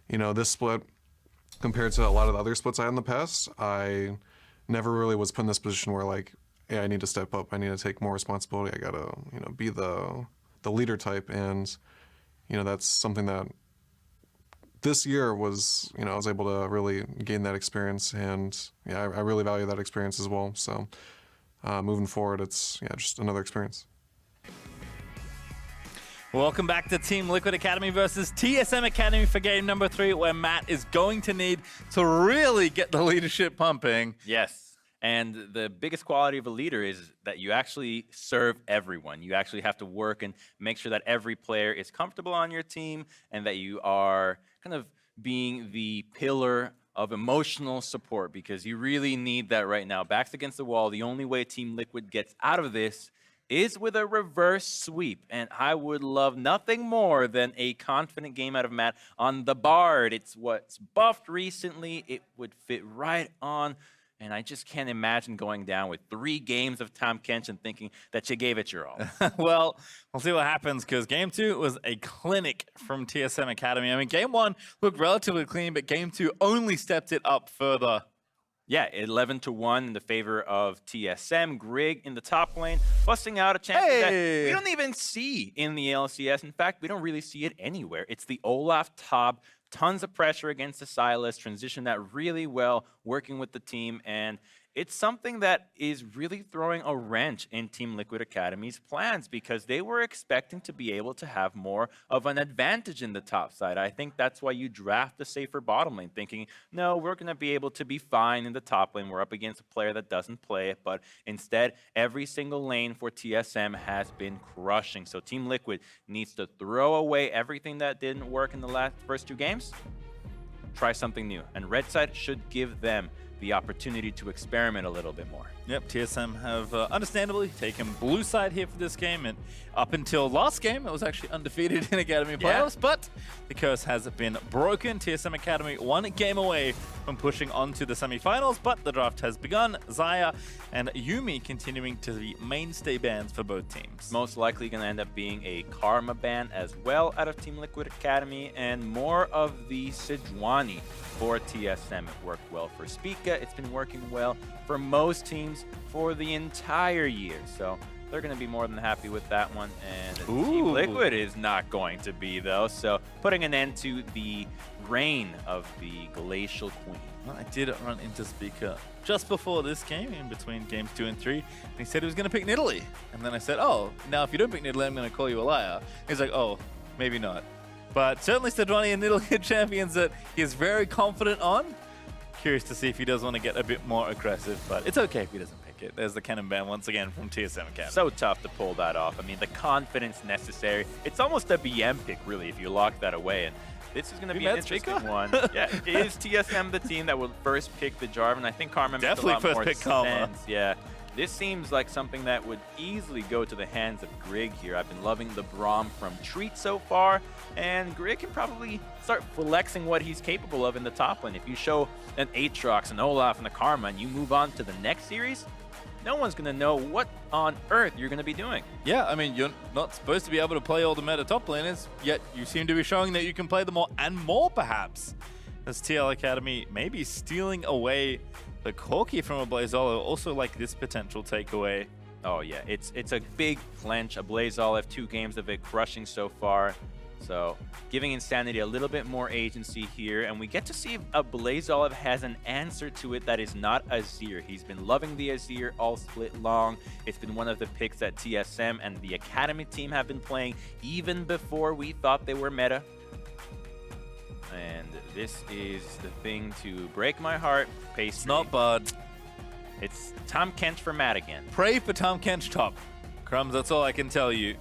this split, compared to a lot of the other splits I had in the past, I never really was put in this position where like, yeah, I need to step up. I need to take more responsibility. I gotta, be the leader type, and that's something that this year was, I was able to really gain that experience, and yeah, I really value that experience as well. So moving forward, it's just another experience. Welcome back to Team Liquid Academy versus TSM Academy for game number 3, where Matt is going to need to really get the leadership pumping. Yes. And the biggest quality of a leader is that you actually serve everyone. You actually have to work and make sure that every player is comfortable on your team and that you are kind of being the pillar of emotional support, because you really need that right now. Backs against the wall. The only way Team Liquid gets out of this is with a reverse sweep. And I would love nothing more than a confident game out of Matt on the Bard. It's what's buffed recently. It would fit right on. And I just can't imagine going down with 3 games of Tahm Kench and thinking that you gave it your all. Well, we'll see what happens, because game 2 was a clinic from TSM Academy. I mean, game 1 looked relatively clean, but game 2 only stepped it up further. Yeah, 11-1 in the favor of TSM. Grig in the top lane, busting out a champion that we don't even see in the LCS. In fact, we don't really see it anywhere. It's the Olaf top. Tons of pressure against the Silas, transitioned that really well, working with the team, and it's something that is really throwing a wrench in Team Liquid Academy's plans, because they were expecting to be able to have more of an advantage in the top side. I think that's why you draft the safer bottom lane, thinking, no, we're going to be able to be fine in the top lane. We're up against a player that doesn't play it, but instead, every single lane for TSM has been crushing. So Team Liquid needs to throw away everything that didn't work in the first 2 games, try something new, and Red Side should give them the opportunity to experiment a little bit more. Yep, TSM have understandably taken blue side here for this game, and up until last game, it was actually undefeated in Academy playoffs, but the curse has been broken. TSM Academy 1 game away from pushing on to the semifinals, but the draft has begun. Xayah and Yuumi continuing to be mainstay bans for both teams. Most likely going to end up being a Karma ban as well out of Team Liquid Academy, and more of the Sejuani for TSM. It worked well for Spica. It's been working well for most teams for the entire year. So they're going to be more than happy with that one. And Team Liquid is not going to be, though. So putting an end to the reign of the Glacial Queen. Well, I did run into Spica just before this game, in between games 2 and 3. And he said he was going to pick Nidalee. And then I said, oh, now if you don't pick Nidalee, I'm going to call you a liar. He's like, oh, maybe not. But certainly Sejuani and Nidalee are champions that he is very confident on. Curious to see if he does want to get a bit more aggressive, but it's okay if he doesn't pick it. There's the cannon ban once again from TSM Academy. So tough to pull that off. I mean, the confidence necessary. It's almost a BM pick, really, if you lock that away. And this is going to be an interesting one. Yeah, is TSM the team that will first pick the Jarvan? I think Karma makes definitely a lot first more pick Karma. sense. Yeah. This seems like something that would easily go to the hands of Grig here. I've been loving the Braum from Treat so far, and Grig can probably start flexing what he's capable of in the top lane. If you show an Aatrox, an Olaf, and a Karma, and you move on to the next series, no one's going to know what on earth you're going to be doing. Yeah, I mean, you're not supposed to be able to play all the meta top laners, yet you seem to be showing that you can play them all, and more perhaps. As TL Academy maybe stealing away the Corki from a Blazolo, also like this potential takeaway. Oh yeah, it's a big clinch. A Blazolo, 2 games of it crushing so far. So giving Insanity a little bit more agency here, and we get to see if a Blazolive has an answer to it that is not Azir. He's been loving the Azir all split long. It's been one of the picks that TSM and the Academy team have been playing even before we thought they were meta. And this is the thing to break my heart. Pastry. It's not bad. It's Tahm Kench for Matt again. Pray for Tahm Kench top. Crumbs, that's all I can tell you.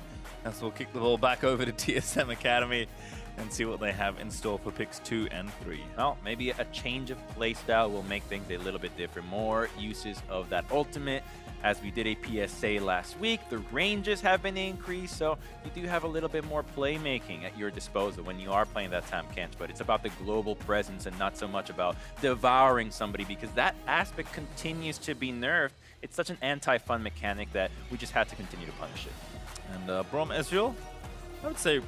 As we'll kick the ball back over to TSM Academy and see what they have in store for picks 2 and 3. Well, maybe a change of playstyle will make things a little bit different. More uses of that ultimate. As we did a PSA last week, the ranges have been increased, so you do have a little bit more playmaking at your disposal when you are playing that Tahm Kench, but it's about the global presence and not so much about devouring somebody, because that aspect continues to be nerfed. It's such an anti-fun mechanic that we just had to continue to punish it. And Braum Ezreal, I would say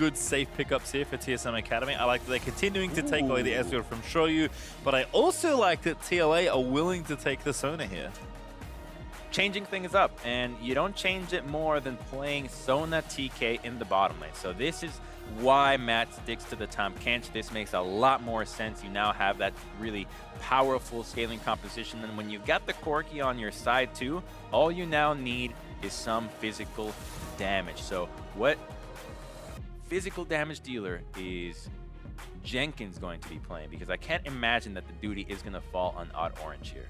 good, safe pickups here for TSM Academy. I like that they're continuing to take away the Ezreal from Shoyu, but I also like that TLA are willing to take the Sona here. Changing things up, and you don't change it more than playing Sona TK in the bottom lane. So this is why Matt sticks to the Tahm Kench. This makes a lot more sense. You now have that really powerful scaling composition, and when you've got the Corki on your side too, all you now need is some physical damage. So what physical damage dealer is Jenkins going to be playing? Because I can't imagine that the duty is going to fall on Odd Orange here.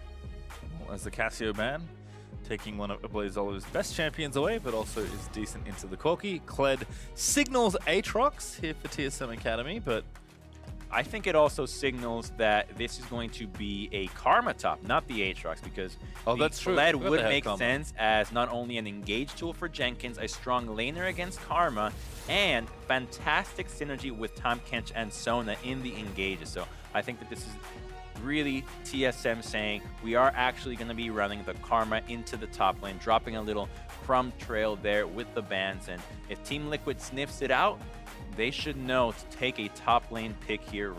Well, as the Cassio ban, taking one of BlazZola's best champions away, but also is decent into the Corki. Kled signals Aatrox here for TSM Academy, but I think it also signals that this is going to be a Karma top, not the Aatrox, because that's true. Kled Forgot would they had make Karma. sense as not only an engage tool for Jenkins, a strong laner against Karma, and fantastic synergy with Tahm Kench and Sona in the engages. So I think that this is really TSM saying we are actually going to be running the Karma into the top lane, dropping a little crumb trail there with the bans, and if Team Liquid sniffs it out, they should know to take a top lane pick here,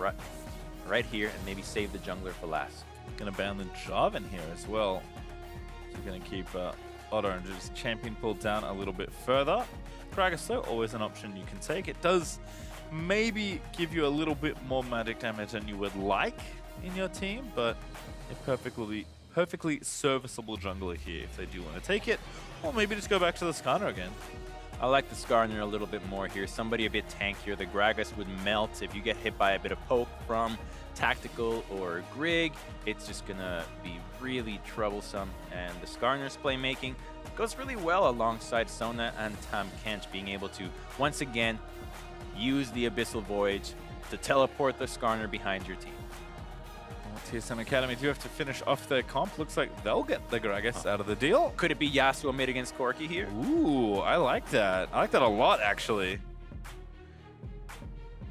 right here, and maybe save the jungler for last. Gonna ban the Jarvan here as well. So we're gonna keep Odd Orange's champion pulled down a little bit further. Gragas though, always an option you can take. It does maybe give you a little bit more magic damage than you would like in your team, but a perfectly serviceable jungler here if they do want to take it. Or maybe just go back to the Skarner again. I like the Skarner a little bit more here. Somebody a bit tankier. The Gragas would melt if you get hit by a bit of poke from Tactical or Grig. It's just gonna be really troublesome. And the Skarner's playmaking goes really well alongside Sona and Tahm Kench, being able to once again use the Abyssal Voyage to teleport the Skarner behind your team. TSM Academy do have to finish off their comp. Looks like they'll get the Gragas out of the deal. Could it be Yasuo mid against Corki here? Ooh, I like that. I like that a lot, actually.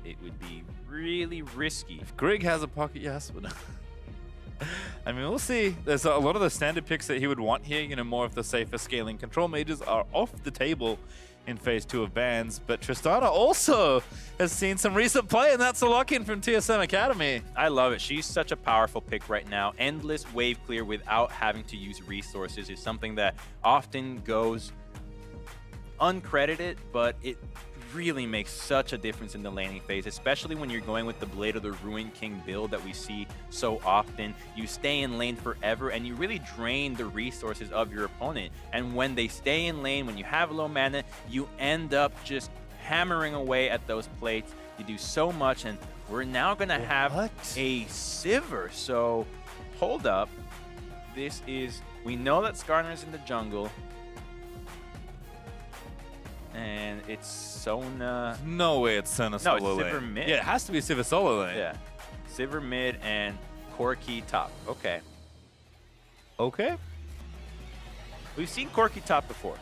It would be really risky. If Grig has a pocket Yasuo. I mean, we'll see. There's a lot of the standard picks that he would want here. You know, more of the safer scaling control mages are off the table in phase 2 of bans, but Tristana also has seen some recent play, and that's a lock-in from TSM Academy. I love it. She's such a powerful pick right now. Endless wave clear without having to use resources is something that often goes uncredited, but it really makes such a difference in the laning phase, especially when you're going with the Blade of the Ruined King build that we see so often. You stay in lane forever and you really drain the resources of your opponent. And when they stay in lane, when you have low mana, you end up just hammering away at those plates. You do so much, and we're now gonna have a Sivir. So hold up. This is, we know that Skarner's in the jungle. And it's Sona. No way it's Sona solo it's Sivir lane. mid. Yeah, it has to be Sivir solo lane. Yeah. Sivir mid and Corki top. Okay. Okay. We've seen Corki top before.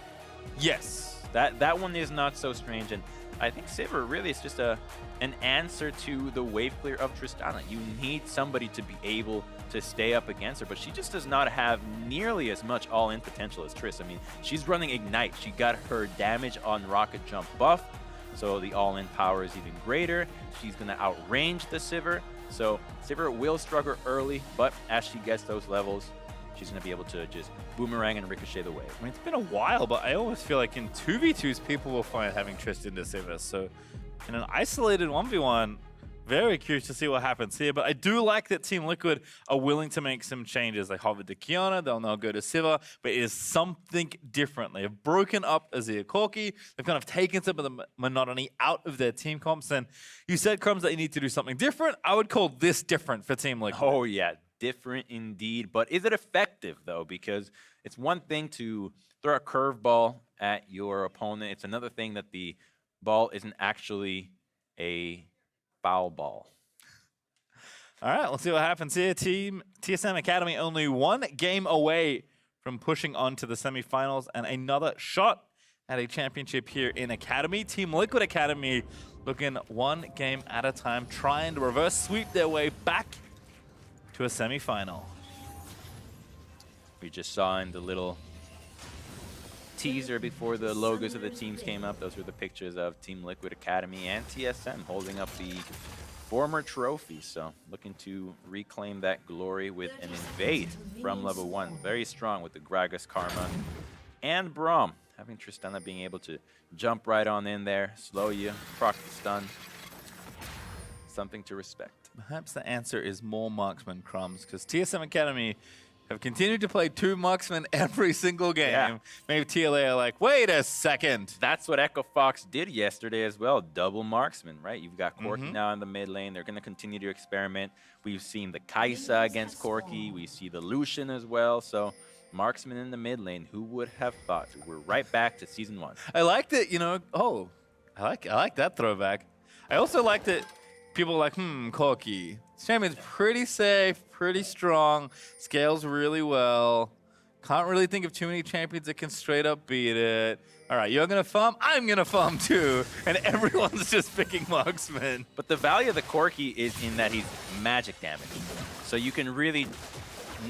Yes. That one is not so strange, and I think Sivir really is just an answer to the wave clear of Tristana. You need somebody to be able to stay up against her, but she just does not have nearly as much all-in potential as Triss. I mean, she's running Ignite. She got her damage on Rocket Jump buff, so the all-in power is even greater. She's going to outrange the Sivir, so Sivir will struggle early, but as she gets those levels, she's going to be able to just boomerang and ricochet the wave. I mean, it's been a while, but I always feel like in 2v2s, people will find having Triss into Sivir. So in an isolated 1v1, very curious to see what happens here. But I do like that Team Liquid are willing to make some changes. They hovered to Kiana, they'll now go to Sivir, but it is something different. They have broken up Azir Corki. They've kind of taken some of the monotony out of their team comps. And you said, Crumbs, that you need to do something different. I would call this different for Team Liquid. Oh, yeah. Different indeed, but is it effective though? Because it's one thing to throw a curveball at your opponent. It's another thing that the ball isn't actually a foul ball. All right, let's see what happens here. Team TSM Academy only one game away from pushing on to the semifinals and another shot at a championship here in Academy. Team Liquid Academy looking one game at a time, trying to reverse sweep their way back to a semifinal. We just saw in the little teaser before the logos of the teams came up. Those were the pictures of Team Liquid Academy and TSM holding up the former trophy. So looking to reclaim that glory with an invade from level 1. Very strong with the Gragas Karma and Braum. Having Tristana being able to jump right on in there, slow you, proc the stun. Something to respect. Perhaps the answer is more marksman crumbs, because TSM Academy have continued to play 2 marksmen every single game. Yeah. Maybe TLA are like, wait a second. That's what Echo Fox did yesterday as well. Double marksman, right? You've got Corki now in the mid lane. They're going to continue to experiment. We've seen the Kai'Sa against Corki. We see the Lucian as well. So marksman in the mid lane. Who would have thought? We're right back to season 1. I like that, you know, I like that throwback. I also like that people are like, Corki. This champion's pretty safe, pretty strong, scales really well. Can't really think of too many champions that can straight up beat it. All right, you're going to farm, I'm going to farm too. And everyone's just picking marksman. But the value of the Corki is in that he's magic damage. So you can really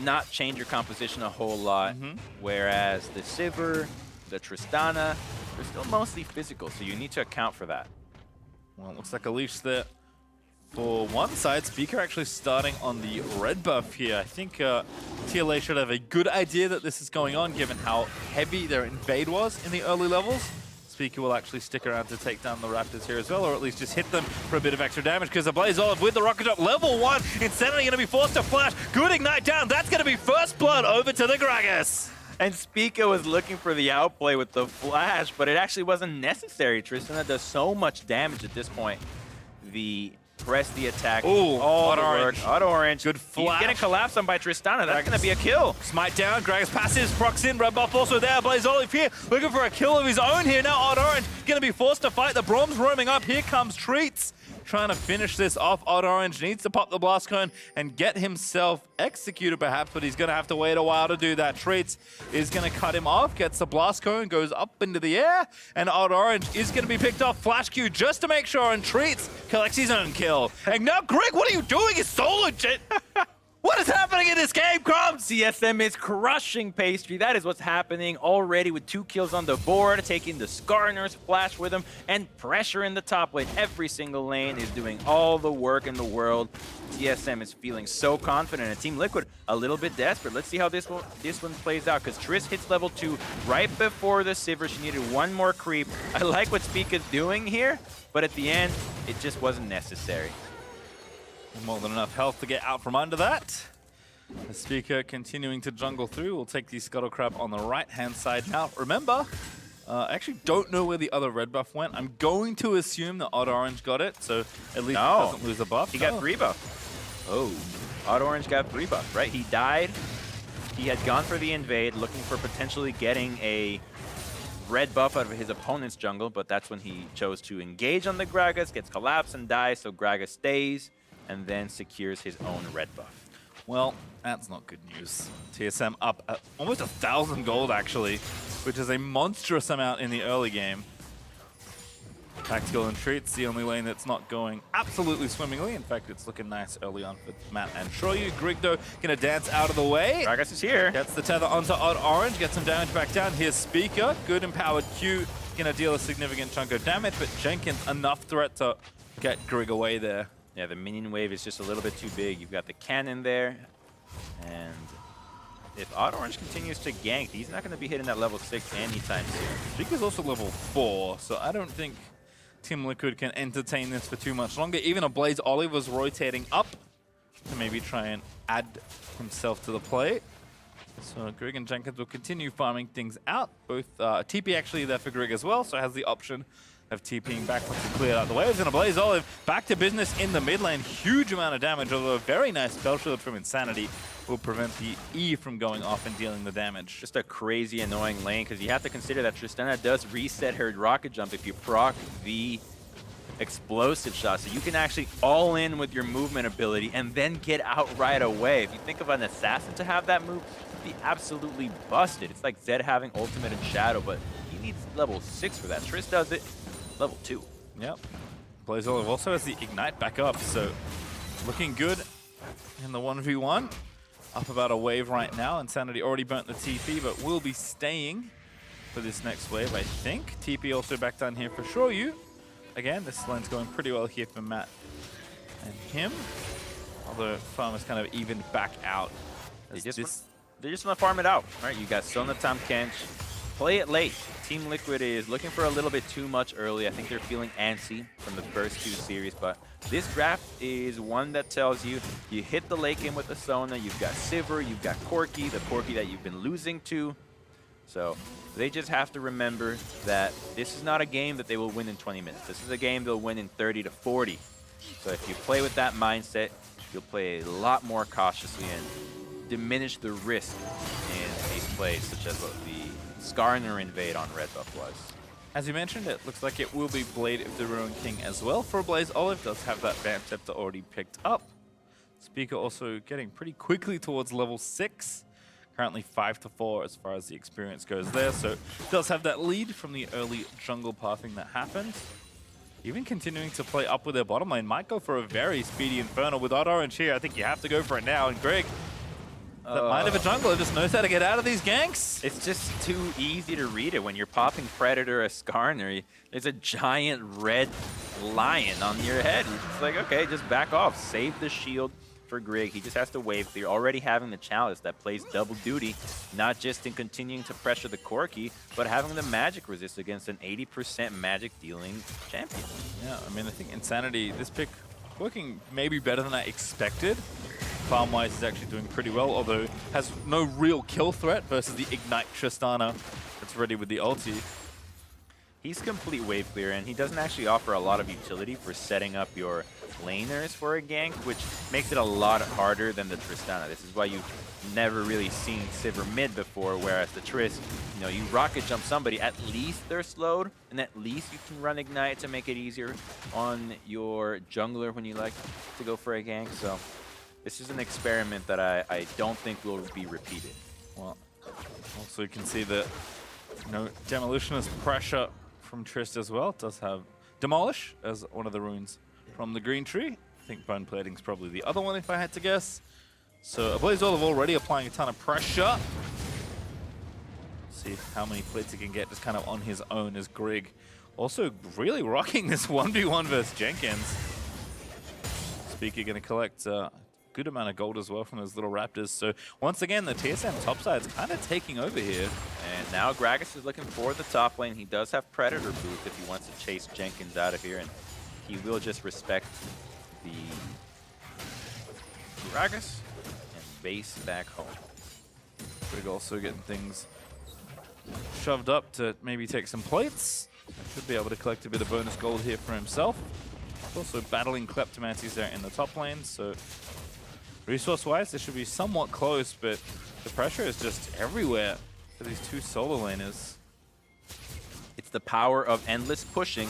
not change your composition a whole lot. Whereas the Sivir, the Tristana, they're still mostly physical. So you need to account for that. Well, it looks like a leash there. For one side, FLICKR actually starting on the red buff here. I think TLA should have a good idea that this is going on, given how heavy their invade was in the early levels. FLICKR will actually stick around to take down the Raptors here as well, or at least just hit them for a bit of extra damage, because the Blaze Olive with the rocket drop, level 1, Insanity going to be forced to flash. Good ignite down, that's going to be first blood over to the Gragas. And FLICKR was looking for the outplay with the flash, but it actually wasn't necessary. Tristana does so much damage at this point. Press the attack. Ooh, Auto orange. Auto orange. Good flash. He's getting collapsed on by Tristana. That's going to be a kill. Smite down, Gragas passes, procs in, red buff also there. Blaze Olive here, looking for a kill of his own here. Now Odd Orange going to be forced to fight. The Braum's roaming up. Here comes Treats. Trying to finish this off. Odd Orange needs to pop the blast cone and get himself executed perhaps, but he's going to have to wait a while to do that. Treats is going to cut him off, gets the blast cone, goes up into the air, and Odd Orange is going to be picked off. Flash Q just to make sure, and Treats collects his own kill. And now, Greg, what are you doing? It's solo shit. What is happening in this game, Crumbs? TSM is crushing Pastry. That is what's happening already with 2 kills on the board, taking the Skarner's flash with him, and pressure in the top lane. Every single lane is doing all the work in the world. TSM is feeling so confident, and Team Liquid a little bit desperate. Let's see how this one plays out, because Triss hits level 2 right before the Sivir. She needed one more creep. I like what FLICKR's doing here, but at the end, it just wasn't necessary. More than enough health to get out from under that. The FLICKR continuing to jungle through. We'll take the Scuttle Crab on the right-hand side now. Remember, I actually don't know where the other red buff went. I'm going to assume that Odd Orange got it, so at least he doesn't lose a buff. He got 3 buff. Oh, Odd Orange got 3 buff, right? He died. He had gone for the invade, looking for potentially getting a red buff out of his opponent's jungle, but that's when he chose to engage on the Gragas, gets collapsed and dies, so Gragas stays and then secures his own red buff. Well, that's not good news. TSM up at almost 1,000 gold, actually, which is a monstrous amount in the early game. Tactical and Treats, the only lane that's not going absolutely swimmingly. In fact, it's looking nice early on for Matt and Shoyu. Grigdo gonna dance out of the way. Gragas is here. Gets the tether onto Odd Orange, gets some damage back down. Here's FLICKR, good empowered Q, gonna deal a significant chunk of damage, but Jenkins enough threat to get Grig away there. Yeah, the minion wave is just a little bit too big. You've got the cannon there, and if Odd Orange continues to gank, he's not going to be hitting that level 6 anytime soon. FLICKR's also level 4, so I don't think Team Liquid can entertain this for too much longer. Even a Blaze Olive was rotating up to maybe try and add himself to the play. So Grig and Jenkins will continue farming things out. Both TP actually there for Grig as well, so has the option of TPing back once he cleared out the waves. And a Blaze Olive back to business in the mid lane. Huge amount of damage, although a very nice spell shield from Insanity will prevent the E from going off and dealing the damage. Just a crazy annoying lane, because you have to consider that Tristana does reset her rocket jump if you proc the explosive shot. So you can actually all in with your movement ability and then get out right away. If you think of an assassin to have that move, it'd be absolutely busted. It's like Zed having ultimate and shadow, but he needs level 6 for that. Triss does it level 2. Yep. Blaze Olive also has the Ignite back up, so looking good in the 1v1. Up about a wave right now. Insanity already burnt the TP, but will be staying for this next wave, I think. TP also back down here for sure. Again, this lane's going pretty well here for Matt and him. Although Farmer's kind of evened back out. They just want to farm it out, right? You got Sonatam Kench. Play it late. Team Liquid is looking for a little bit too much early. I think they're feeling antsy from the first 2 series, but this draft is one that tells you hit the late game with the Sona, you've got Sivir, you've got Corki, the Corki that you've been losing to. So they just have to remember that this is not a game that they will win in 20 minutes. This is a game they'll win in 30 to 40. So if you play with that mindset, you'll play a lot more cautiously and diminish the risk in these plays, such as what the Skarner invade on Red Buff was. As you mentioned, it looks like it will be Blade of the Ruined King as well for Blaze. Olive does have that Vamp Scepter already picked up. Speaker also getting pretty quickly towards level 6. Currently 5-4 as far as the experience goes there, so does have that lead from the early jungle pathing that happened. Even continuing to play up with their bottom lane, might go for a very speedy Infernal. With Odd Orange here, I think you have to go for it now, and Greg, that mind of a jungler just knows how to get out of these ganks. It's just too easy to read it when you're popping Predator or Skarner. There's a giant red lion on your head. It's like, okay, just back off. Save the shield for Greg. He just has to wave clear. Already having the chalice that plays double duty, not just in continuing to pressure the Corki, but having the magic resist against an 80% magic dealing champion. Yeah, I mean, I think Insanity, this pick working maybe better than I expected. Farm-wise is actually doing pretty well, although has no real kill threat versus the Ignite Tristana that's ready with the ulti. He's complete wave clear, and he doesn't actually offer a lot of utility for setting up your laners for a gank, which makes it a lot harder than the Tristana. This is why you've never really seen Sivir mid before, whereas the Trist, you know, you rocket jump somebody, at least they're slowed, and at least you can run Ignite to make it easier on your jungler when you like to go for a gank. So this is an experiment that I don't think will be repeated. Well, also you can see that, you know, Demolitionist pressure from Trist as well. It does have Demolish as one of the runes from the green tree. I think Bone Plating's probably the other one if I had to guess. So Blaze Olive already applying a ton of pressure. See how many plates he can get just kind of on his own as Greg also really rocking this 1v1 versus Jenkins. Speaker going to collect good amount of gold as well from those little raptors. So once again, the TSM topside's kind of taking over here. And now Gragas is looking for the top lane. He does have Predator boost if he wants to chase Jenkins out of here, and he will just respect the Gragas and base back home. Greg also getting things shoved up to maybe take some plates. Should be able to collect a bit of bonus gold here for himself. Also battling Kleptomancies there in the top lane, so resource-wise, this should be somewhat close, but the pressure is just everywhere for these two solo laners. It's the power of endless pushing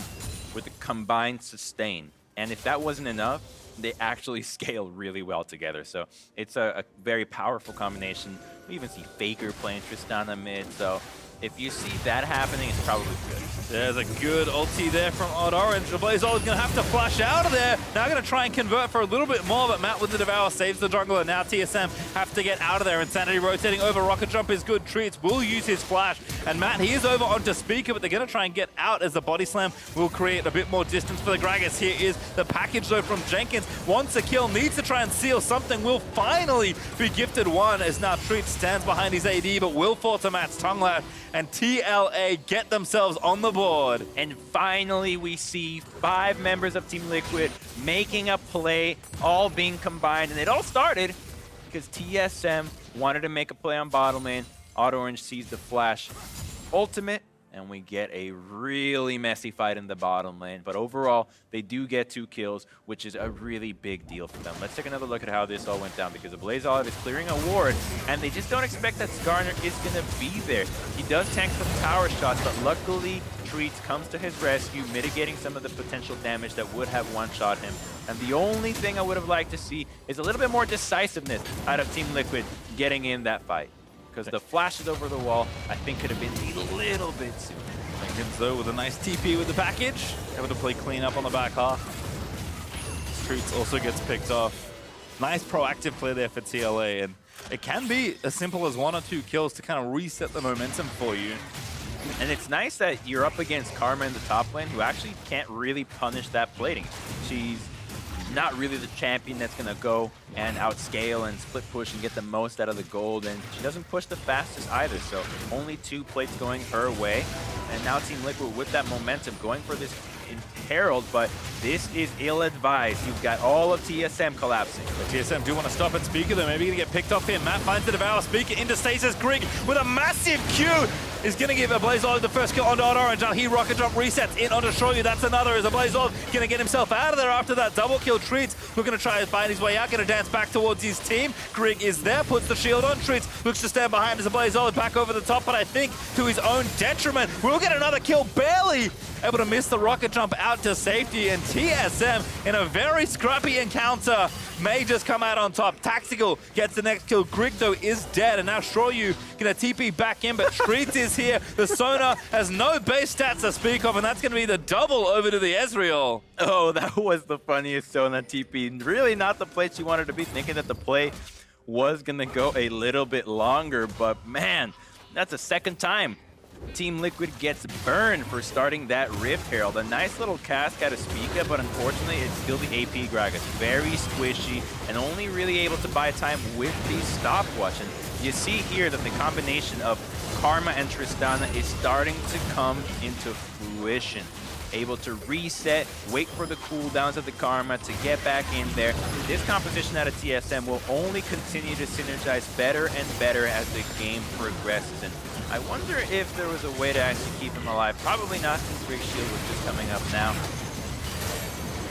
with a combined sustain. And if that wasn't enough, they actually scale really well together. So it's a very powerful combination. We even see FLICKR playing Tristana mid, so if you see that happening, it's probably good. There's a good ulti there from Odd Orange. The Blaze Olive's going to have to flash out of there. Now going to try and convert for a little bit more, but Matt with the Devour saves the jungler. Now TSM have to get out of there. Insanity rotating over. Rocket Jump is good. Treats will use his flash. And Matt, he is over onto Speaker, but they're going to try and get out as the Body Slam will create a bit more distance for the Gragas. Here is the package, though, from Jenkins. Wants a kill, needs to try and seal something. Will finally be gifted one as now Treats stands behind his AD, but will fall to Matt's tongue lash. And TLA get themselves on the board. And finally, we see 5 members of Team Liquid making a play, all being combined. And it all started because TSM wanted to make a play on bottom lane. Odd Orange sees the flash ultimate, and we get a really messy fight in the bottom lane. But overall, they do get 2 kills, which is a really big deal for them. Let's take another look at how this all went down, because the Blaze Olive is clearing a ward, and they just don't expect that Skarner is going to be there. He does tank some power shots, but luckily Treats comes to his rescue, mitigating some of the potential damage that would have one-shot him. And the only thing I would have liked to see is a little bit more decisiveness out of Team Liquid getting in that fight. Because the flashes over the wall, I think, could have been a little bit sooner. Jenkins, though, with a nice TP with the package. Able to play clean up on the back half. Treats also gets picked off. Nice proactive play there for TLA. And it can be as simple as 1 or 2 kills to kind of reset the momentum for you. And it's nice that you're up against Karma in the top lane, who actually can't really punish that plating. She's not really the champion that's going to go and outscale and split push and get the most out of the gold, and she doesn't push the fastest either, so only 2 plates going her way. And now Team Liquid with that momentum going for this Herald, but this is ill-advised. You've got all of TSM collapsing. The TSM do want to stop at Speaker, though. Maybe going to get picked off here. Matt finds the Devour. Speaker into stasis. Grig with a massive Q is going to give a Blaze Olive the first kill onto Orange. Now he rocket jump resets in onto Shoyu. That's another as a Blaze Olive going to get himself out of there after that double kill. Treats looking to try and find his way out. Going to dance back towards his team. Grig is there, puts the shield on. Treats looks to stand behind as a Blaze Olive back over the top, but I think to his own detriment. We'll get another kill, barely able to miss the rocket jump out to safety, and TSM in a very scrappy encounter may just come out on top. Tactical gets the next kill. Grig though is dead, and now Shoyu gonna TP back in, but Streets is here. The Sona has no base stats to speak of, and that's gonna be the double over to the Ezreal. Oh, that was the funniest Sona TP. Really not the place you wanted to be, thinking that the play was gonna go a little bit longer, but man, that's the second time Team Liquid gets burned for starting that Rift Herald. A nice little cast out of Spica, but unfortunately it's still the AP Gragas. Very squishy and only really able to buy time with the stopwatch. And you see here that the combination of Karma and Tristana is starting to come into fruition. Able to reset, wait for the cooldowns of the Karma to get back in there. This composition out of TSM will only continue to synergize better and better as the game progresses. And I wonder if there was a way to actually keep him alive. Probably not, since Grig's shield was just coming up now.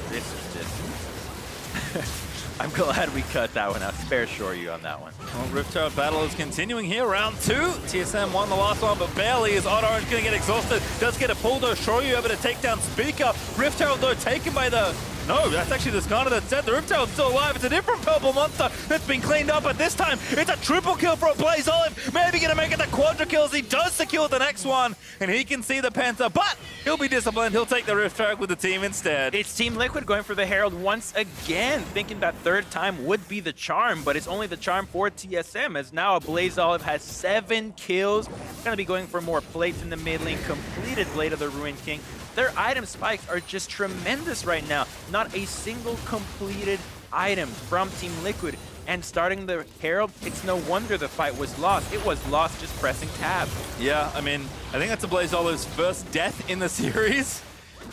This is just... I'm glad we cut that one out. Spare Shoryu on that one. Well, Rift Herald battle is continuing here. Round 2. TSM won the last one, but barely. Is Odd Orange going to get exhausted? Does get a pull though. Shoryu able to take down Speaker. Rift Herald though taken by the... No, that's actually the Discarded that said the Rift Herald's still alive. It's a different purple monster that's been cleaned up, but this time it's a triple kill for a Blaze Olive. Maybe gonna make it the quadra kills. He does secure the next one, and he can see the Panther, but he'll be disciplined. He'll take the Rift Herald with the team instead. It's Team Liquid going for the Herald once again, thinking that third time would be the charm, but it's only the charm for TSM, as now a Blaze Olive has 7 kills. Gonna be going for more plates in the mid lane, completed Blade of the Ruined King. Their item spikes are just tremendous right now. Not a single completed item from Team Liquid. And starting the Herald, it's no wonder the fight was lost. It was lost just pressing tab. Yeah, I mean, I think that's a Blaze Olive's first death in the series.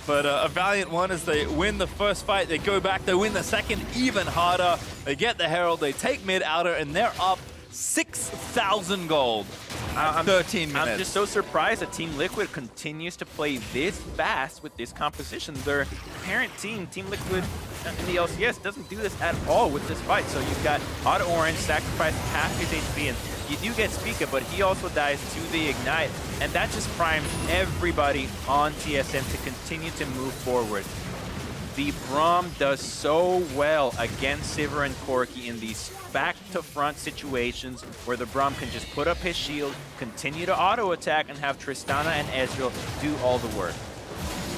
But a valiant one as they win the first fight. They go back, they win the second even harder. They get the Herald, they take mid outer, and they're up 6,000 gold. 13 minutes. I'm just so surprised that Team Liquid continues to play this fast with this composition. Their parent team, Team Liquid in the LCS, doesn't do this at all with this fight. So you've got Odd Orange sacrifice half his HP, and you do get Spica, but he also dies to the Ignite. And that just primes everybody on TSM to continue to move forward. The Braum does so well against Sivir and Corki in these back-to-front situations where the Braum can just put up his shield, continue to auto-attack, and have Tristana and Ezreal do all the work.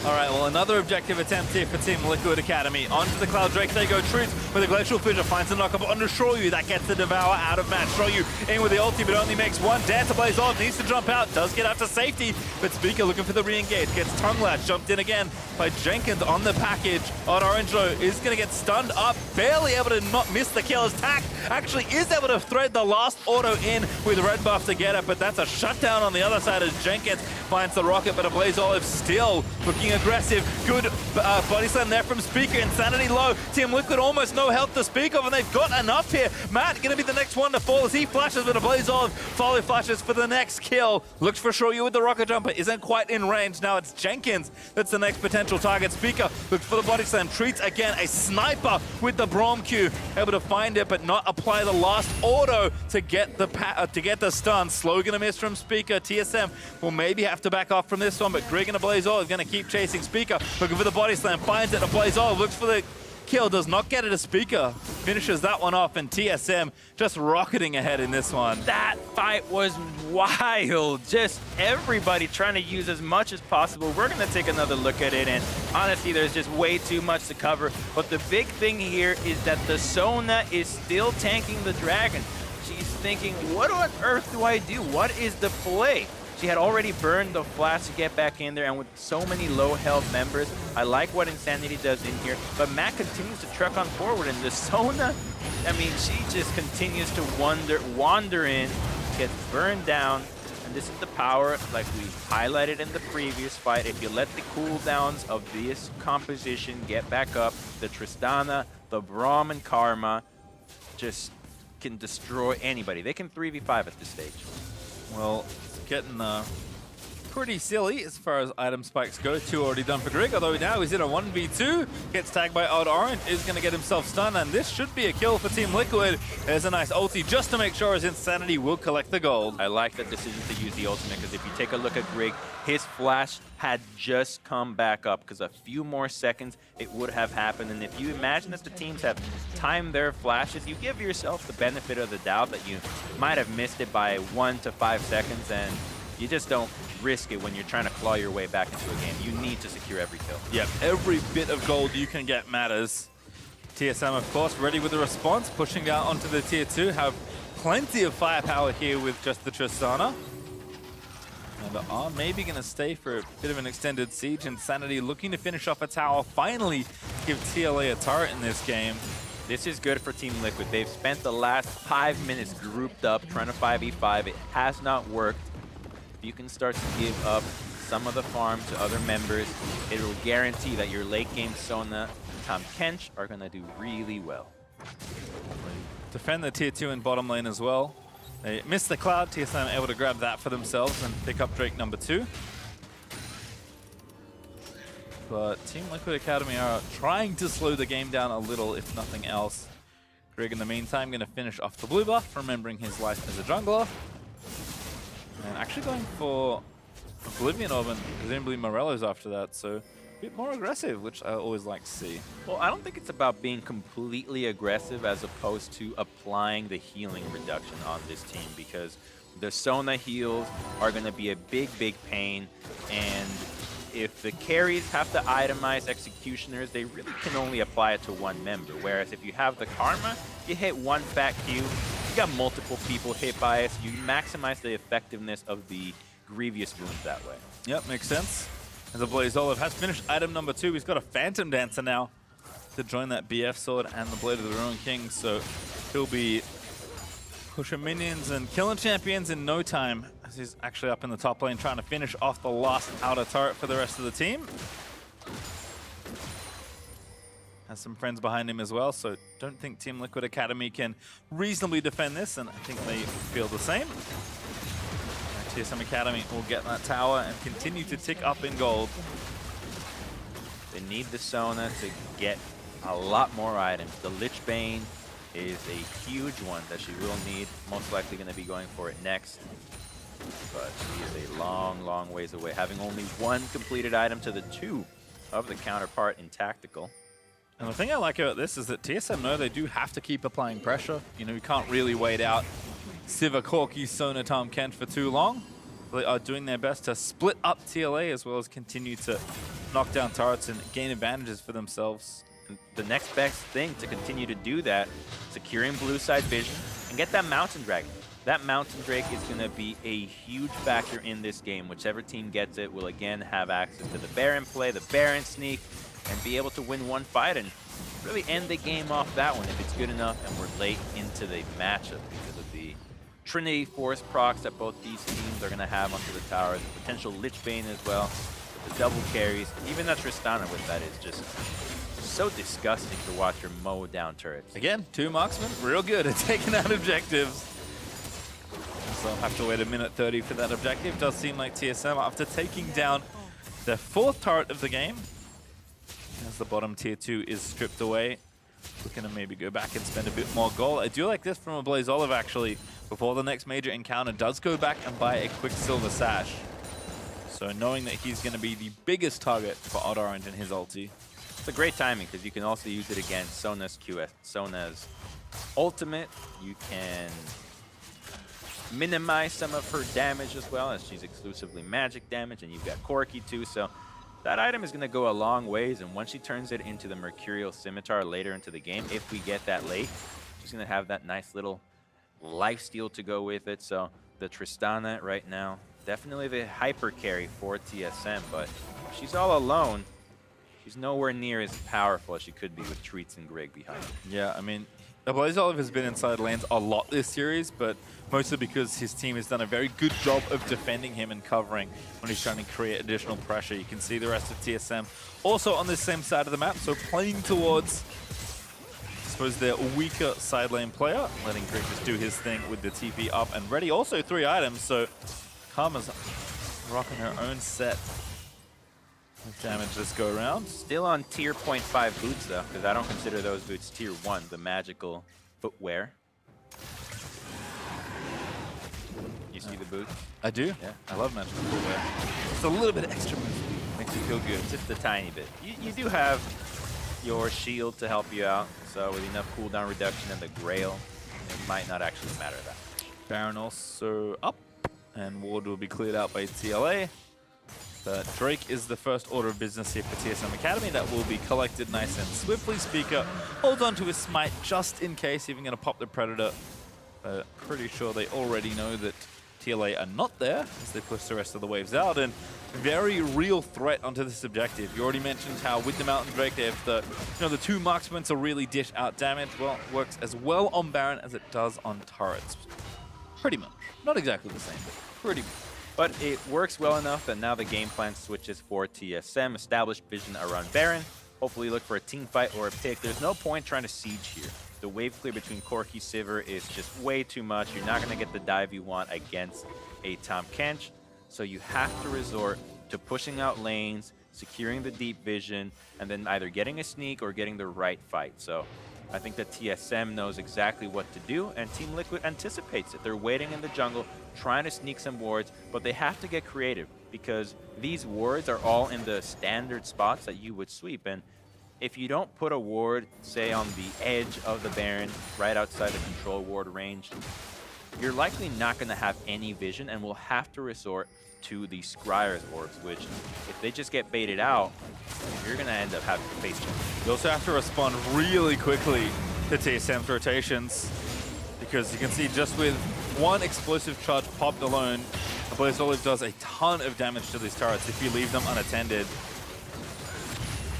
All right, well, another objective attempt here for Team Liquid Academy. Onto the Cloud Drake they go. Truth with a Glacial Fissure finds the knock-up onto Shoryu. That gets the Devour out of match. Shoryu in with the ulti, but only makes one. Dance to Blaze Olive, needs to jump out, does get out to safety, but Speaker looking for the re-engage. Gets tongue latch, jumped in again by Jenkins on the package. Odd Orange though is going to get stunned up, barely able to not miss the kill. As Tack actually is able to thread the last auto in with red buff to get it, but that's a shutdown on the other side as Jenkins finds the rocket, but a Blaze Olive still looking aggressive. Good body slam there from Speaker. Insanity low. Team Liquid almost no health to speak of, and they've got enough here. Matt going to be the next one to fall as he flashes with a Blaze Olive. Follow flashes for the next kill. Looks for Shoryu with the rocket jumper. Isn't quite in range. Now it's Jenkins that's the next potential target. Speaker looks for the body slam. Treats again a sniper with the Braum Q. Able to find it, but not apply the last auto to get the stun. Slow going to miss from Speaker. TSM will maybe have to back off from this one, but Grig and a Blaze Olive going to keep chasing Speaker. Looking for the body slam, finds it, a Blaze Olive looks for the kill, does not get it a Speaker. Finishes that one off, and TSM just rocketing ahead in this one. That fight was wild. Just everybody trying to use as much as possible. We're going to take another look at it, and honestly, there's just way too much to cover. But the big thing here is that the Sona is still tanking the Dragon. She's thinking, what on earth do I do? What is the play? She had already burned the flash to get back in there, and with so many low health members, I like what Insanity does in here. But Matt continues to truck on forward, and the Sona, I mean, she just continues to wander in, gets burned down. And this is the power, like we highlighted in the previous fight. If you let the cooldowns of this composition get back up, the Tristana, the Braum, and Karma just can destroy anybody. They can 3v5 at this stage. Well, it's getting pretty silly as far as item spikes go. 2 already done for Grig, although now he's in a 1v2. Gets tagged by Odd Orange, is going to get himself stunned, and this should be a kill for Team Liquid. There's a nice ulti just to make sure his Insanity will collect the gold. I like the decision to use the ultimate, because if you take a look at Grig, his flash had just come back up, because a few more seconds it would have happened. And if you imagine that the teams have timed their flashes, you give yourself the benefit of the doubt that you might have missed it by 1 to 5 seconds, and you just don't risk it when you're trying to claw your way back into a game. You need to secure every kill. Yep, every bit of gold you can get matters. TSM, of course, ready with the response, pushing down onto the tier 2, have plenty of firepower here with just the Tristana. And are maybe going to stay for a bit of an extended siege. Insanity looking to finish off a tower, finally give TLA a turret in this game. This is good for Team Liquid. They've spent the last 5 minutes grouped up trying to 5v5. It has not worked. If you can start to give up some of the farm to other members, it will guarantee that your late game Sona, Tahm Kench are going to do really well. Defend the tier 2 in bottom lane as well. They missed the Cloud. TSM able to grab that for themselves and pick up Drake number 2. But Team Liquid Academy are trying to slow the game down a little, if nothing else. Grig, in the meantime, going to finish off the blue buff, remembering his life as a jungler. And actually going for Oblivion Orb, and presumably Morello's after that, so a bit more aggressive, which I always like to see. Well, I don't think it's about being completely aggressive as opposed to applying the healing reduction on this team, because the Sona heals are going to be a big, big pain, and if the carries have to itemize executioners, they really can only apply it to one member, whereas if you have the Karma, you hit one fat Q, you got multiple people hit by it, so you maximize the effectiveness of the Grievous wounds that way. Yep, makes sense. As a Blaze Olive has finished item number 2, he's got a Phantom Dancer now to join that BF sword and the Blade of the Ruined King, so he'll be pushing minions and killing champions in no time, as he's actually up in the top lane trying to finish off the last outer turret for the rest of the team. Has some friends behind him as well, so don't think Team Liquid Academy can reasonably defend this, and I think they feel the same. TSM Academy will get that tower and continue to tick up in gold. They need the Sona to get a lot more items. The Lich Bane is a huge one that she will need. Most likely going to be going for it next. But she is a long, long ways away, having only 1 completed item to the 2 of the counterpart in Tactical. And the thing I like about this is that TSM know they do have to keep applying pressure. You know, you can't really wait out Siva, Corki, Sona, Tahm Kench for too long. They are doing their best to split up TLA as well as continue to knock down turrets and gain advantages for themselves. And the next best thing to continue to do that, securing blue side vision and get that Mountain Dragon. That Mountain Drake is going to be a huge factor in this game. Whichever team gets it will again have access to the Baron play, the Baron sneak, and be able to win one fight and really end the game off that one if it's good enough and we're late into the matchup because of the Trinity Force procs that both these teams are going to have onto the tower, the potential Lich Bane as well, the double carries. Even that Tristana with that is just so disgusting to watch her mow down turrets. Again, 2 marksmen, real good at taking out objectives. So I'll have to wait a minute 30 for that objective. Does seem like TSM, after taking down their 4th turret of the game, as the bottom tier 2 is stripped away, looking to maybe go back and spend a bit more gold. I do like this from a Blaze Olive actually. Before the next major encounter, does go back and buy a Quicksilver Sash. So knowing that he's going to be the biggest target for Odd Orange in his ulti. It's a great timing because you can also use it against Sona's QS, Sona's ultimate. You can minimize some of her damage as well, as she's exclusively magic damage, and you've got Corki too, so that item is going to go a long ways, and once she turns it into the Mercurial Scimitar later into the game, if we get that late, she's going to have that nice little lifesteal to go with it. So the Tristana right now, definitely the hyper carry for TSM, but if she's all alone, she's nowhere near as powerful as she could be with Treats and Grig behind her. Yeah, I mean, Blaze Olive has been inside lanes a lot this series, but mostly because his team has done a very good job of defending him and covering when he's trying to create additional pressure. You can see the rest of TSM also on the same side of the map, so playing towards, I suppose, their weaker side lane player, letting Grig just do his thing with the TP up and ready. Also 3 items, so Karma's rocking her own set of damage this go around. Still on tier 0.5 boots though, because I don't consider those boots tier 1, the magical footwear. You see the boots? I do. Yeah. I love magical footwear. Just a little bit of extra move. Makes you feel good. Just a tiny bit. You do have your shield to help you out, so with enough cooldown reduction and the Grail, it might not actually matter that much. Baron also up, and ward will be cleared out by TLA. But Drake is the first order of business here for TSM Academy. That will be collected nice and swiftly. Speaker holds on to his smite just in case, even going to pop the Predator. Pretty sure they already know that TLA are not there as they push the rest of the waves out. And very real threat onto this objective. You already mentioned how with the Mountain Drake they have the 2 marksmen to really dish out damage. Well, it works as well on Baron as it does on turrets. Pretty much. Not exactly the same, but pretty much. But it works well enough that now the game plan switches for TSM. Established vision around Baron. Hopefully look for a team fight or a pick. There's no point trying to siege here. The wave clear between Corki Sivir is just way too much. You're not going to get the dive you want against a Tahm Kench. So you have to resort to pushing out lanes, securing the deep vision, and then either getting a sneak or getting the right fight. So I think that TSM knows exactly what to do, and Team Liquid anticipates it. They're waiting in the jungle, trying to sneak some wards, but they have to get creative because these wards are all in the standard spots that you would sweep. And if you don't put a ward, say, on the edge of the Baron, right outside the control ward range, you're likely not going to have any vision and will have to resort to the Scryer's orbs, which, if they just get baited out, you're going to end up having to face them. You also have to respond really quickly to TSM's rotations, because you can see just with one explosive charge popped alone, Blaze Olive does a ton of damage to these turrets if you leave them unattended.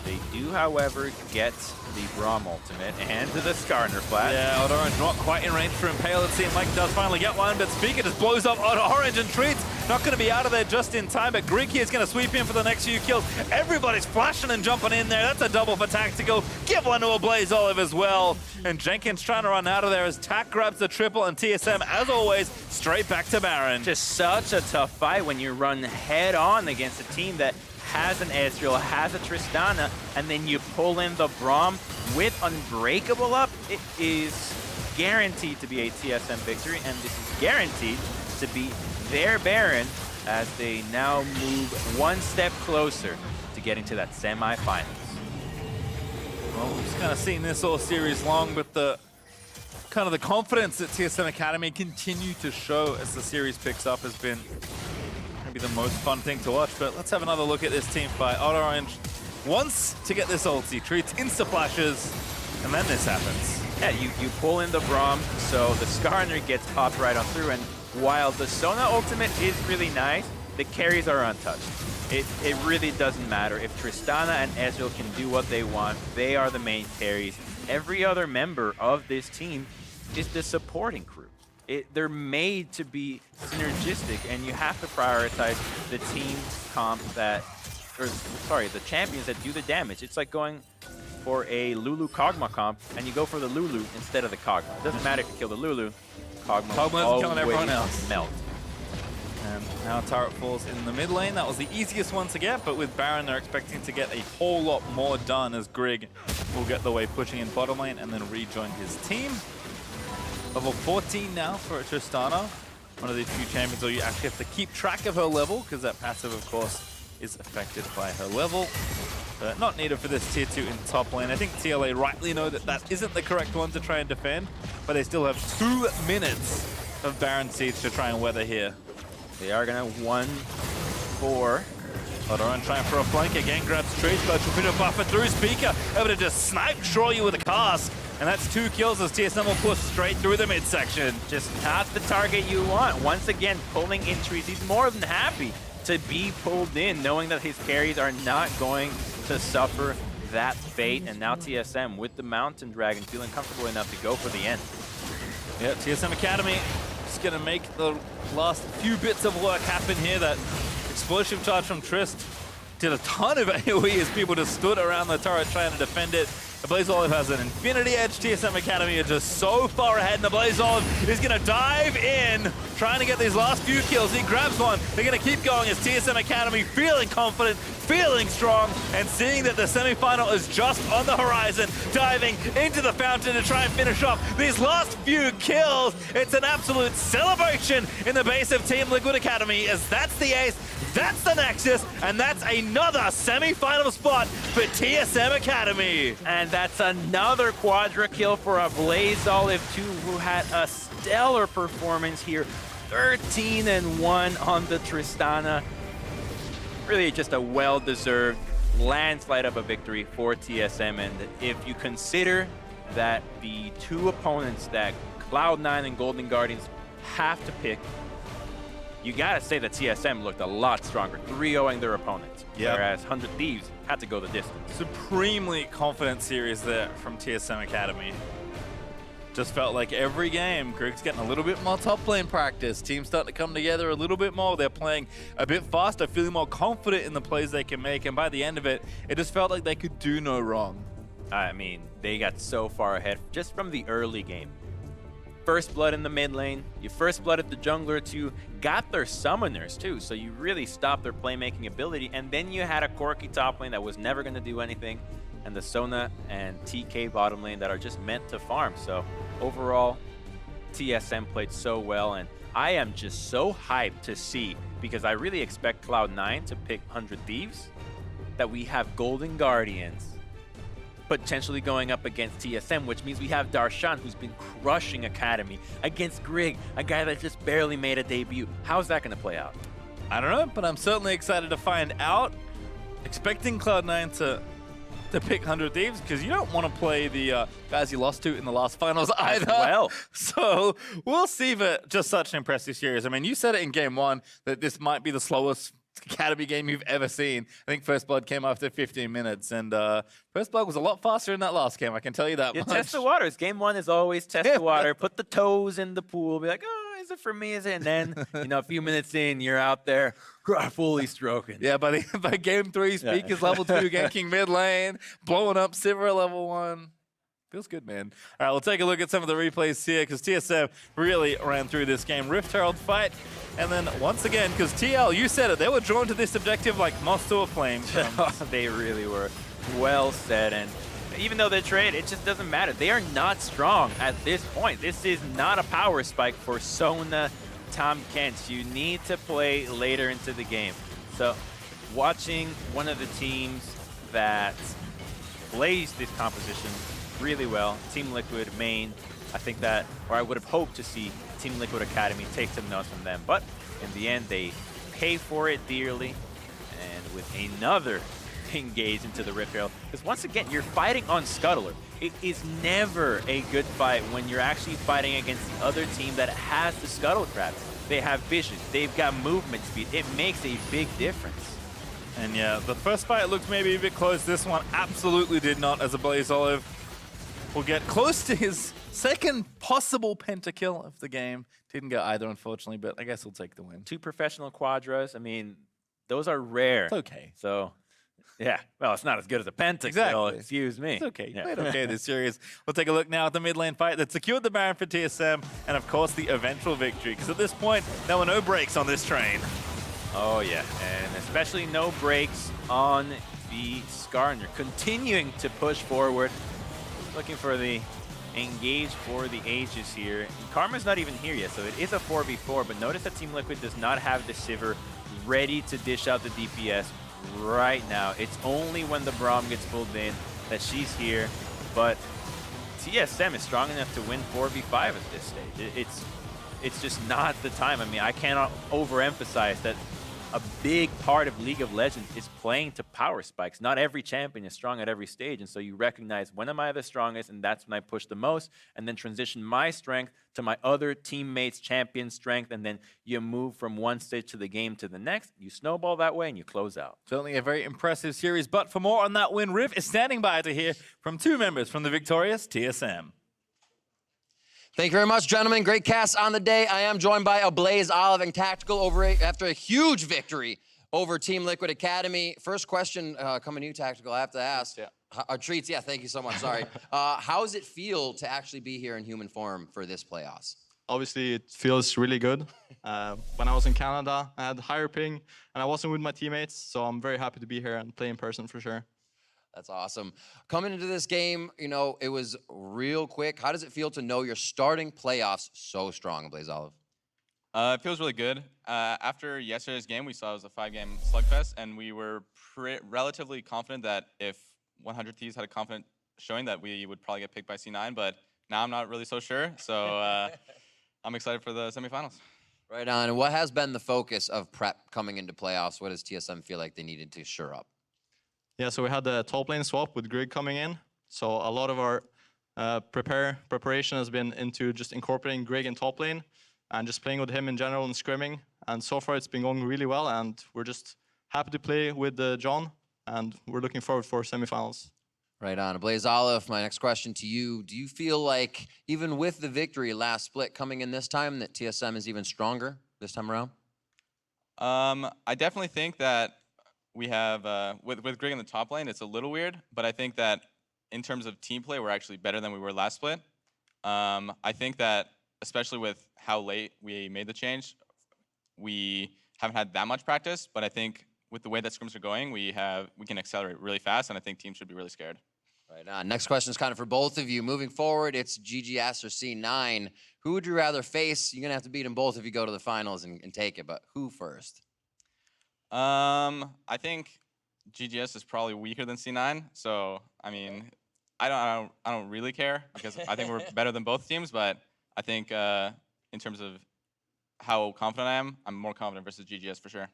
They do, however, get the Braum ultimate and the Skarner flash. Yeah, Odd Orange not quite in range for Impale. It seems like does finally get one, but Speaker just blows up Odd Orange, and Treats not going to be out of there just in time, but Grig here is going to sweep in for the next few kills. Everybody's flashing and jumping in there. That's a double for Tactical. Give one to a Blaze Olive as well. And Jenkins trying to run out of there as Tac grabs the triple, and TSM, as always, straight back to Baron. Just such a tough fight when you run head on against a team that has an Ezreal, has a Tristana, and then you pull in the Braum with Unbreakable up. It is guaranteed to be a TSM victory, and this is guaranteed to be their Baron as they now move one step closer to getting to that semifinals. Well, we've just kind of seen this all series long, but the kind of the confidence that TSM Academy continue to show as the series picks up has been maybe the most fun thing to watch. But let's have another look at this team fight. Odd Orange wants to get this ulti, Treats insta-flashes, and then this happens. Yeah, you pull in the Braum, so the Skarner gets popped right on through, and while the Sona ultimate is really nice, the carries are untouched. It really doesn't matter. If Tristana and Ezreal can do what they want, they are the main carries. Every other member of this team is the supporting crew. They're made to be synergistic, and you have to prioritize the team comp that, or sorry, the champions that do the damage. It's like going for a Lulu Kog'Maw comp, and you go for the Lulu instead of the Kog'Maw. It doesn't matter if you kill the Lulu, Kog'Maw is killing everyone else. Melt. And now turret falls in the mid lane. That was the easiest one to get, but with Baron, they're expecting to get a whole lot more done as Grig will get the way pushing in bottom lane and then rejoin his team. Level 14 now for Tristana. One of the few champions where you actually have to keep track of her level, because that passive, of course, is affected by her level. But not needed for this tier 2 in top lane. I think TLA rightly know that that isn't the correct one to try and defend, but they still have 2 minutes of Baron Siege to try and weather here. They are going to 1-4. Odd Orange trying for a flank again, grabs Treats, but Trupino buffer through Speaker, able to just snipe Shroyu with a cast. And that's 2 kills as TSM will push straight through the midsection. Just not the target you want. Once again, pulling in trees. He's more than happy to be pulled in, knowing that his carries are not going to suffer that fate. And now TSM with the Mountain Dragon feeling comfortable enough to go for the end. Yeah, TSM Academy just gonna make the last few bits of work happen here. That explosive charge from Trist did a ton of AoE as people just stood around the turret trying to defend it. The Blaze Olive has an infinity edge. TSM Academy are just so far ahead, and the Blaze Olive is going to dive in, trying to get these last few kills. He grabs one. They're going to keep going as TSM Academy feeling confident, feeling strong, and seeing that the semifinal is just on the horizon, diving into the fountain to try and finish off these last few kills. It's an absolute celebration in the base of Team Liquid Academy, as that's the ace, that's the Nexus, and that's another semifinal spot for TSM Academy. And that's another Quadra kill for a Blaze Olive 2, who had a stellar performance here. 13-1 on the Tristana. Really just a well-deserved landslide of a victory for TSM. And if you consider that the 2 opponents that Cloud9 and Golden Guardians have to pick, you gotta say that TSM looked a lot stronger, 3-0ing their opponents, whereas 100 Thieves had to go the distance. Supremely confident series there from TSM Academy. Just felt like every game, Grig's getting a little bit more top lane practice. Teams starting to come together a little bit more. They're playing a bit faster, feeling more confident in the plays they can make. And by the end of it, it just felt like they could do no wrong. I mean, they got so far ahead just from the early game. First blood in the mid lane, you first blooded the jungler too, got their summoners too, so you really stopped their playmaking ability, and then you had a Corki top lane that was never going to do anything, and the Sona and TK bottom lane that are just meant to farm. So overall, TSM played so well, and I am just so hyped to see, because I really expect Cloud9 to pick 100 Thieves, that we have Golden Guardians potentially going up against TSM, which means we have Darshan, who's been crushing Academy, against Grig, a guy that just barely made a debut. How's that going to play out? I don't know, but I'm certainly excited to find out. Expecting Cloud9 to pick 100 Thieves, because you don't want to play the guys you lost to in the last finals either. Well, so we'll see, but just such an impressive series. I mean, you said it in game 1 that this might be the slowest Academy game you've ever seen. I think First Blood came after 15 minutes, and First Blood was a lot faster in that last game, I can tell you that much. Test the waters. Game 1 is always test the water, put the toes in the pool, be like, oh, is it for me, is it? And then, you know, a few minutes in, you're out there fully stroking. Yeah, by game 3, Speaker's level 2, ganking mid lane, blowing up Sivir level 1. Feels good, man. All right, we'll take a look at some of the replays here, because TSM really ran through this game. Rift Herald fight, and then once again, because TL, you said it, they were drawn to this objective like moth to a flame. They really were. Well said, and even though they trade, it just doesn't matter. They are not strong at this point. This is not a power spike for Sona, Tom Kent. You need to play later into the game. So watching one of the teams that plays this composition really well, Team Liquid main, I think that, or I would have hoped to see Team Liquid Academy take some notes from them, but in the end they pay for it dearly, and with another engage into the Rift Herald, because once again you're fighting on Scuttler. It is never a good fight when you're actually fighting against the other team that has the Scuttle Crabs. They have vision, they've got movement speed, it makes a big difference. And yeah, the first fight looked maybe a bit close. This one absolutely did not, as a Blaze Olive will get close to his second possible pentakill of the game. Didn't go either, unfortunately, but I guess he'll take the win. 2 professional quadras, I mean, those are rare. It's okay. So, yeah, well, it's not as good as a pentakill, Exactly. excuse me. It's okay. Yeah. Played okay this series. We'll take a look now at the mid lane fight that secured the Baron for TSM, and of course the eventual victory, because at this point, there were no breaks on this train. Oh, yeah, and especially no breaks on the Skarner. Continuing to push forward, looking for the engage for the ages here. And Karma's not even here yet, so it is a 4v4, but notice that Team Liquid does not have the Sivir ready to dish out the DPS right now. It's only when the Braum gets pulled in that she's here, but TSM is strong enough to win 4v5 at this stage. It's just not the time. I mean, I cannot overemphasize that a big part of League of Legends is playing to power spikes. Not every champion is strong at every stage, and so you recognize when am I the strongest, and that's when I push the most, and then transition my strength to my other teammates' champion strength, and then you move from one stage to the game to the next. You snowball that way, and you close out. Certainly a very impressive series, but for more on that win, Riv is standing by to hear from two members from the victorious TSM. Thank you very much, gentlemen. Great cast on the day. I am joined by Ablaze Olive and Tactical after a huge victory over Team Liquid Academy. First question coming to you, Tactical, I have to ask. Yeah. Treats, yeah, thank you so much, sorry. How does it feel to actually be here in human form for this playoffs? Obviously, it feels really good. When I was in Canada, I had higher ping, and I wasn't with my teammates, so I'm very happy to be here and play in person for sure. That's awesome. Coming into this game, you know, it was real quick. How does it feel to know you're starting playoffs so strong, Blaze Olive? It feels really good. After yesterday's game, we saw it was a 5-game slugfest, and we were relatively confident that if 100 Thieves had a confident showing that we would probably get picked by C9, but now I'm not really so sure. So I'm excited for the semifinals. Right on. And what has been the focus of prep coming into playoffs? What does TSM feel like they needed to shore up? Yeah, so we had the top lane swap with Grig coming in. So a lot of our preparation has been into just incorporating Grig in top lane and just playing with him in general and scrimming. And so far it's been going really well, and we're just happy to play with John, and we're looking forward for semifinals. Right on. Blaze Olive, my next question to you. Do you feel like, even with the victory last split coming in this time, that TSM is even stronger this time around? I definitely think that we have, with Grig in the top lane, it's a little weird, but I think that in terms of team play, we're actually better than we were last split. I think that, especially with how late we made the change, we haven't had that much practice, but I think with the way that scrims are going, we can accelerate really fast, and I think teams should be really scared. Right on. Next question is kind of for both of you. Moving forward, it's GGS or C9. Who would you rather face? You're going to have to beat them both if you go to the finals and take it, but who first? I think GGS is probably weaker than C9, so I mean, I don't really care because I think we're better than both teams. But I think in terms of how confident I am, I'm more confident versus GGS for sure.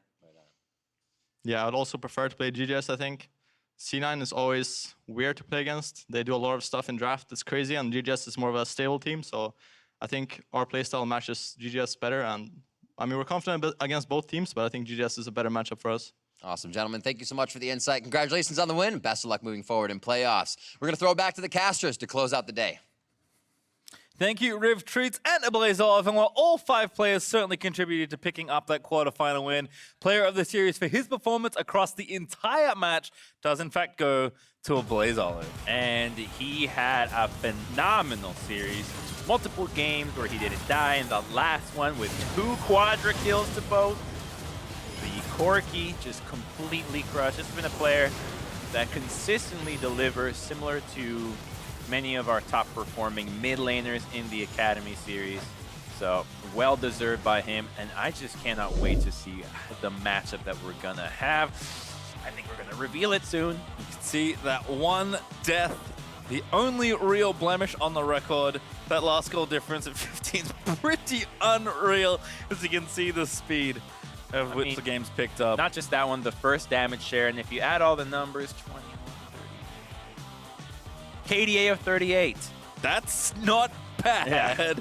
Yeah, I'd also prefer to play GGS. I think C9 is always weird to play against. They do a lot of stuff in draft that's crazy, and GGS is more of a stable team. So I think our playstyle matches GGS better, and I mean, we're confident against both teams, but I think GGS is a better matchup for us. Awesome, gentlemen. Thank you so much for the insight. Congratulations on the win. Best of luck moving forward in playoffs. We're going to throw it back to the casters to close out the day. Thank you, Riv, Treats, and Ablaze Olive. And while all 5 players certainly contributed to picking up that quarterfinal win, player of the series for his performance across the entire match does in fact go to Ablaze Olive. And he had a phenomenal series. Multiple games where he didn't die, and the last one with 2 quadra kills to both. The Corki just completely crushed. This has been a player that consistently delivers, similar to many of our top performing mid laners in the Academy series. So well deserved by him, and I just cannot wait to see the matchup that we're gonna have. I think we're gonna reveal it soon. You can see that one death, the only real blemish on the record. That last goal difference at 15 is pretty unreal, as you can see the speed of which the game's picked up. Not just that one, the first damage share, and if you add all the numbers, 21, 30. KDA of 38. That's not bad. Yeah.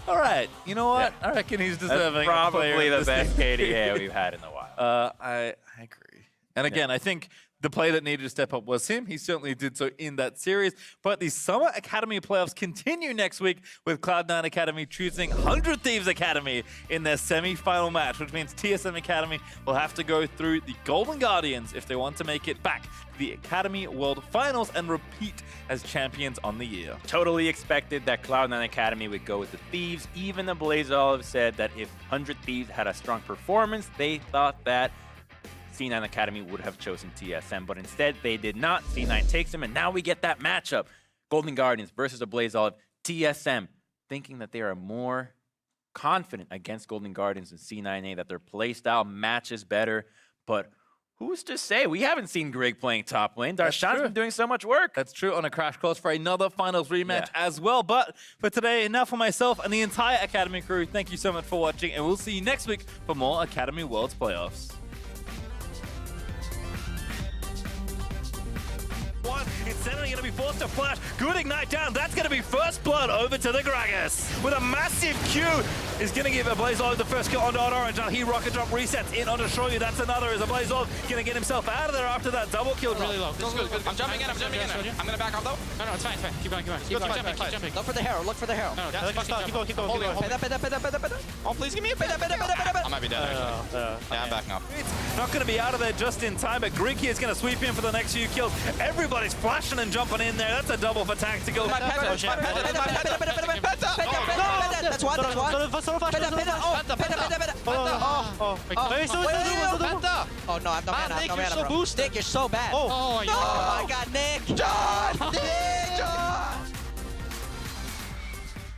All right, you know what? I reckon he's deserving. That's probably the this best KDA we've had in a while. I agree. And again, I think the player that needed to step up was him. He certainly did so in that series. But the Summer Academy playoffs continue next week with Cloud9 Academy choosing 100 Thieves Academy in their semi-final match, which means TSM Academy will have to go through the Golden Guardians if they want to make it back to the Academy World Finals and repeat as champions on the year. Totally expected that Cloud9 Academy would go with the Thieves. Even the Blaze Olive said that if 100 Thieves had a strong performance, they thought that C9 Academy would have chosen TSM, but instead they did not. C9 takes them, and now we get that matchup. Golden Guardians versus the Blaze Olive. TSM thinking that they are more confident against Golden Guardians than C9A, that their playstyle matches better, but who's to say? We haven't seen Grig playing top lane. Darshan's true. been doing so much work. That's true, on a crash course for another finals rematch Yeah. as well. But for today, enough for myself and the entire Academy crew. Thank you so much for watching, and we'll see you next week for more Academy Worlds playoffs. It's suddenly going to be forced to flash. Good ignite down. That's going to be first blood over to the Gragas. With a massive Q is going to give Ablazov the first kill onto Orange. Now he rocket drop resets in onto Shoyu. That's another. Is Ablazov going to get himself out of there after that double kill? Really low. I'm jumping in. I'm gonna back off though. No, it's fine, it's fine. Keep going, keep going. Keep jumping. Look for the hero. Look for the hero. No, keep going, keep going. Oh, please give me a bit. I might be dead actually. Yeah, I'm backing up. It's not going to be out of there just in time, but Grig here is going to sweep in for the next few kills. Everybody's flashing and jumping in there. That's a double for Tactical. That's one. That's one. Oh no, I'm no mana. Nick, you're so boosted. Nick, you're so bad. Oh, Oh my God, Nick. John. Nick.